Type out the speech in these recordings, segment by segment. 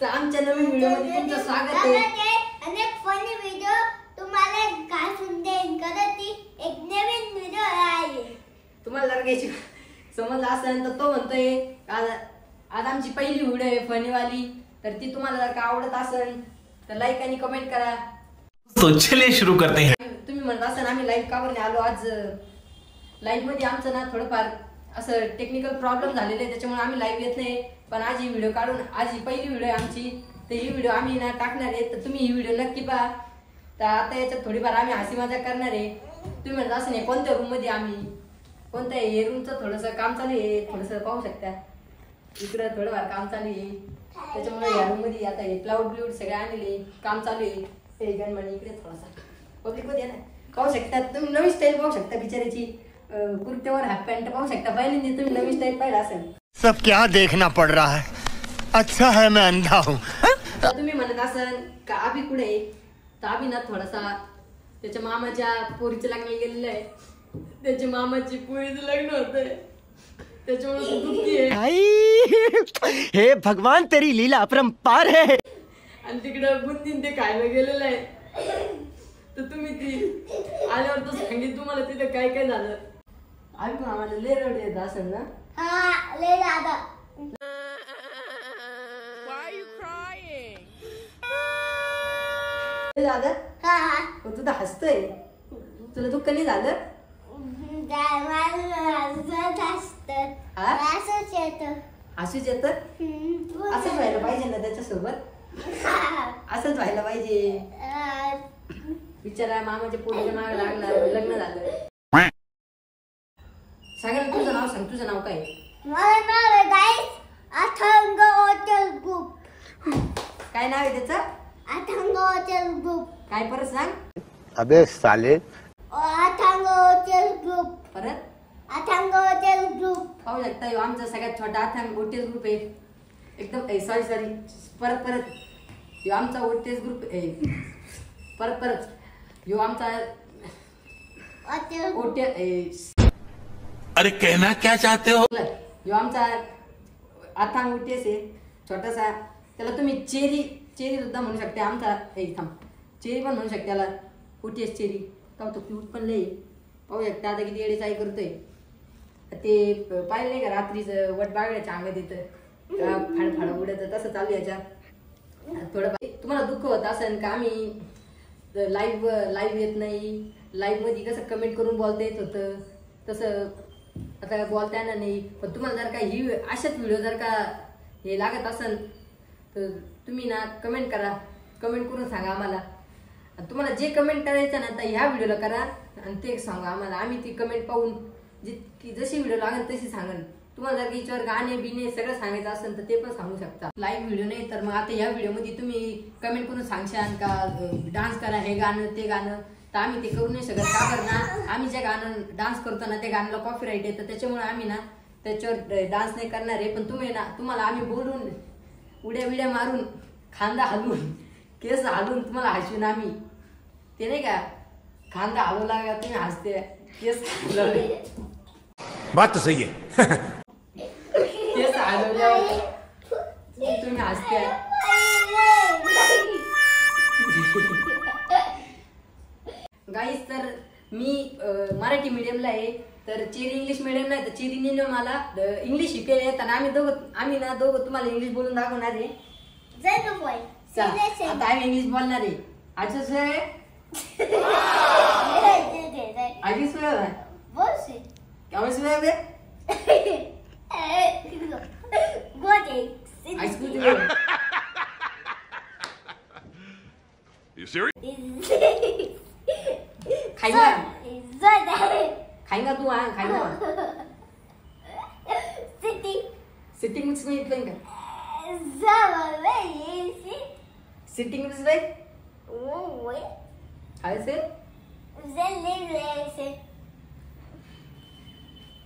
तर आमच्या नवीन व्हिडिओ मध्ये तुमचं स्वागत आहे. अनेक फनी व्हिडिओ तुम्हाला घासून देईन करत एक नवीन व्हिडिओ आहे. तुम्हाला जर काही समजलं असेल तर तो म्हणतोय आज आमची पहिली व्हिडिओ आहे फनी वाली. तर ती तुम्हाला जर का आवडत असेल तर लाईक आणि कमेंट करा. तो चलिए शुरू करते हैं. तुम्ही म्हणत असाल आम्ही लाईव्ह का बरं आलो आज. लाईव्ह मध्ये आमचं ना थोडंफार असं टेक्निकल प्रॉब्लेम झालेले आहे त्याच्यामुळे आम्ही लाईव्ह येत नाही. पण आज ही व्हिडिओ काढून आज ही पहिली व्हिडिओ आहे आमची. तर ही व्हिडिओ आम्ही ना टाकणार आहे. तर तुम्ही ही व्हिडिओ नक्की पहा. तर आता याच्यात थोडीफार आम्ही हसी मजाक करणार आहे. तुम्ही म्हणत असं नाही कोणत्या रूम मध्ये आम्ही कोणत्या हे रूमचं थोडंसं काम चालू आहे. थोडंसं पाहू शकता इकडं थोडंफार काम चालू आहे. त्याच्यामुळे या रूम मध्ये आता हे क्लाउड ब्ल्यूड सगळे आणले काम चालू आहे. ते गणमणी इकडे थोडासा पब्लिक मध्ये ना पाहू शकता. तुम्ही नवीन स्टाईल पाहू शकता बिचाराची. कुर्त्यावर हाफ पॅन्ट पाहू शकता. पहिल्यांदा तुम्ही नवीन स्टाईल पाहिला असेल. सब क्या देखना पड़ रहा है. अच्छा है मैं अंधा हूँ. तुम्ही म्हणत असाल का अभि कुठे तर अभि ना थोडासा त्याच्या मामाच्या पोरीचं लग्न गेलेलं आहे. त्याच्या मामाची पोरीचं लग्न होतंय त्याच्यामुळे दुःखी आहे. हे भगवान तेरी लीला अपरंपार है. आणि तिकडं बुंदीन ते खायला गेलेलं आहे. तर तुम्ही ती आल्यावर तर सांगितलं तुम्हाला तिथं काय काय झालं. आम्ही आम्हाला लय रड येत असेल ना. हा ले दादा. दादा हा तुझं हसतंय तुला दुःख नाही झालं. असूच येत असंच व्हायला पाहिजे ना त्याच्यासोबत. असंच व्हायला पाहिजे. बिचारा मामाच्या पोरीच्या मागे लागला लग्न झालं. सांगा ना तुझं नाव सांग. तुझं नाव काय. माझं नाव आहे गाईस अथंग हॉटेल ग्रुप. काय नाव आहे त्याचं. Athang hotel group. काय परत सांग. अबे साले. Athang hotel group. परत अथंग हॉटेल ग्रुप. पाहू शकता ह्यो आमचा सगळ्यात छोटा अथांग ओटीएस ग्रुप आहे. एकदम सॉरी परत ह्यो आमचा ओटीएस ग्रुप आहे. परत ह्यो आमचा ओटीएस. अरे कहना क्या चाहते हो. ह्यो आमचा अथांग ओटीएस आहे छोटासा. त्याला तुम्ही चेरी सुद्धा म्हणू शकता. आमचा चेरी पण म्हणू शकता त्याला. ओटीएस चेरी का तो क्यूट पण लय. पाहू शकता आता किती येडे चाई करतोय. ते पाहिलं नाही का रात्रीचं वट बागड्याच्या अंगात येतं फाड उडत तसं चालू याच्या. थोडं तुम्हाला दुःख होत असेल का आम्ही लाईव्ह येत नाही. लाईव्ह मध्ये कसं कमेंट करून बोलता येत होतं तसं आता बोलता येणार नाही. पण तुम्हाला जर का ही अशाच व्हिडिओ जर का हे लागत असेल तर तुम्ही ना कमेंट करा. कमेंट करून सांगा आम्हाला. तुम्हाला जे कमेंट करायचं ना तर ह्या व्हिडिओला करा आणि ते सांगा आम्हाला. आम्ही ती कमेंट पाहून जशी व्हिडिओ लागेल तशी सांगेल. तुम्हाला जर याच्यावर गाणे बिणे सगळं सांगायचं असेल तर ते पण सांगू शकता. लाईव्ह व्हिडिओ नाही तर मग आता या व्हिडिओमध्ये तुम्ही कमेंट करून सांगशाल का डान्स करा हे गाणं ते गाणं. तर आम्ही ते करू नाही शकत. का बरं ना आम्ही जे गाणं डान्स करतो ना त्या गाण्याला कॉपीराईट येतं त्याच्यामुळे आम्ही ना त्याच्यावर डान्स नाही करणार आहे. पण तुम्हाला आम्ही बोलून उड्या बिड्या मारून खांदा हलवून केस हलवून तुम्हाला हसवून आम्ही ते नाही का खांदा हलवला का तुम्ही हसते केस हलवले. बात तो सही है. केस हलवल्यावर तुम्ही हसते. गाईस तर मी मराठी मीडियमला आहे. तर चेरी इंग्लिश मीडियमला आहे. तर चेरीने मला इंग्लिश शिकेल. तर आम्ही ना दोघं तुम्हाला इंग्लिश बोलून दाखवणार आहे. आता आम्ही इंग्लिश बोलणार आहे. अच्छा से आगे सुना क्या सुना बे. खाएगा तू खाएगा. सिटिंग में इतना सिटिंग में ऐसे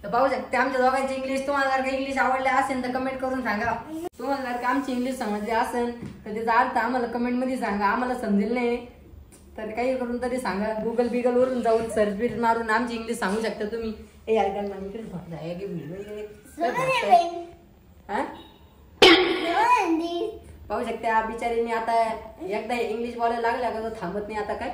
तर पाहू शकते आमच्या दोघांची इंग्लिश. तुम्हाला जर का इंग्लिश आवडले असेल तर कमेंट करून सांगा. तुम्हाला जर का आमची इंग्लिश समजली असेल तर त्याचा अर्थ आम्हाला कमेंट मध्ये सांगा. आम्हाला समजेल नाही तर काही करून तरी सांगा. गुगल बिगल वरून जाऊन सर्च बीट मारून आमची इंग्लिश सांगू शकता तुम्ही. ए यार गण म्हणे इकडे पाहू शकता बिचारीने आता एकदा इंग्लिश बोलायला लागला का तो थांबत नाही आता काय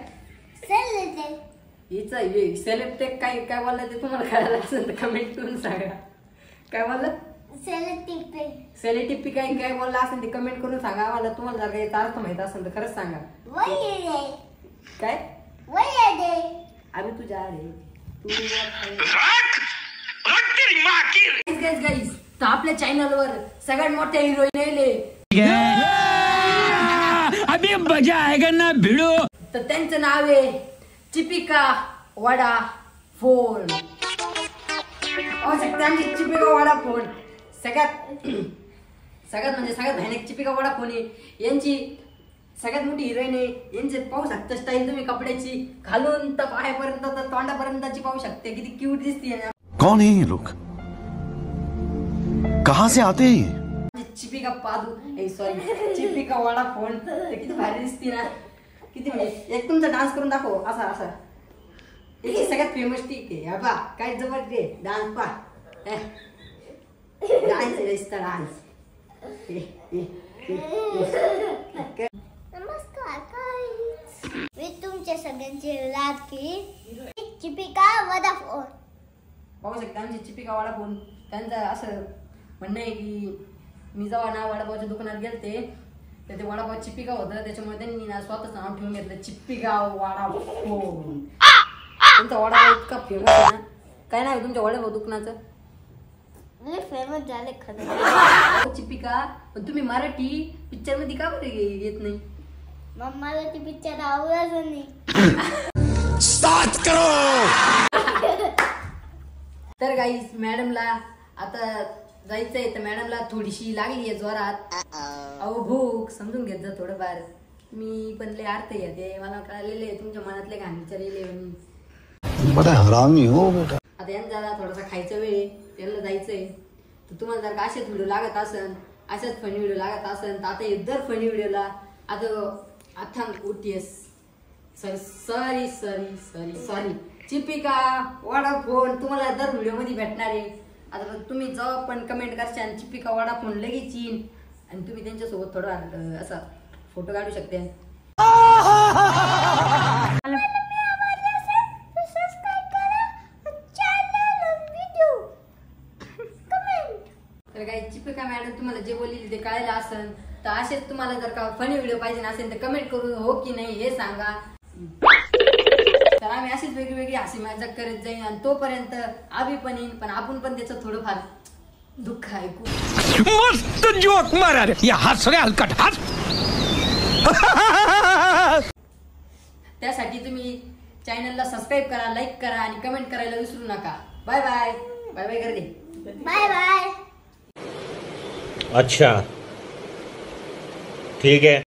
हिचं सेलेक्टेक काय काय बोललं ते तुम्हाला कळायला असेल तर कमेंट करून सांगा. काय बोललं सेलेटिपी काय काय बोलला असेल ते कमेंट करून सांगा आम्हाला. तुम्हाला जर काही अर्थ माहित असेल तर खरंच सांगा. काय अरे तुझ्या रे गाईस तर आपल्या चॅनलवर सगळ्यात मोठ्या हिरोईन येले अभी मजा आएगा ना भिड़ो. तर त्यांचं नाव आहे चिपिका वडा फोन. त्यांची चिपिका वडा फोन सगळ्यात म्हणजे सगळ्यात भयानक चिपिका वडा फोन आहे. यांची सगळ्यात मोठी हिरोईन आहे. यांचे पाहू शकता स्टाईल तुम्ही कपड्याची घालून तर पायापर्यंत तर तोंडापर्यंतची पाहू शकते किती क्यूट दिसते. कौन है ये लोग, कहां से आते हैं? चिपिका पादू सॉरी चिपिका वडा फोन किती भारी दिसते ना. किती म्हणजे एक तुमचा डान्स करून दाखव असा असा. याची सगळ्यात फेमस टीक आहे बा काय जबरदस्त डान्स पा डान्स दिसता डान्स. नमस्कार guys. मी तुमच्या सगळ्यांची लाडकी चिपिका वडाफोन. पाहू शकता आमची चिपिका वडा फोन. त्यांचं असं म्हणणं आहे की मी जेव्हा ना वडापावच्या दुकानात गेलते तर ते वडापाव चिपिका होतं त्याच्यामुळे त्यांनी ना स्वतःच नाव ठेवून घेतलं चिपिका वडापाव. तुमचा वडापाव इतका फेमस आहे ना. काय नाव आहे तुमच्या वडापाव दुकानाचं? फेमस झाले खरं चिपिका. पण तुम्ही मराठी पिक्चर मध्ये का बरं येत नाही? मग मला ती पिक्चर आवडत नाही. तर गाईस मॅडमला आता जायचंय तर मॅडमला थोडीशी लागली आहे जोरात. अहो भूक समजून घेत जा थोडंफार. मी पण लय अर्थ घेते मला कळलेले तुमच्या मनातले घाण विचारले. बड़ा हरामी हो बेटा. आता यांना थोडासा खायचा वेळ आहे त्यांना जायचंय. तर तुम्हाला जर का असेच व्हिडिओ लागत असन असेच फनी व्हिडिओ लागत असन तर आता दर फनी व्हिडिओला आता अथांग ओटीएस सॉरी चिपिका वडा फोन तुम्हाला दर व्हिडिओ मध्ये भेटणार आहे. आता तुम्ही जेव्हा पण कमेंट करशाल चिपिका वडा फोन लगेच येईन आणि तुम्ही त्यांच्यासोबत थोडा असा फोटो काढू शकते. तर काही चिपिका मॅडम तुम्हाला जे बोलली ते कळायला असेल तर असेच तुम्हाला जर का फनी व्हिडिओ पाहिजे असेल तर कमेंट करून हो की नाही हे सांगा. तर आम्ही अशीच वेगळी हसी मजाक करत जाईन आणि तोपर्यंत आम्ही पण येईन पण आपण पण त्याचं थोडंफार दुःख ऐकू. मस्त जोक मारा रे या हस रे हलकट हस. त्यासाठी तुम्ही चॅनलला सबस्क्राईब करा लाईक करा आणि कमेंट करायला विसरू नका. बाय बाय बाय बाय कर दे. Bye bye. अच्छा ठीक है.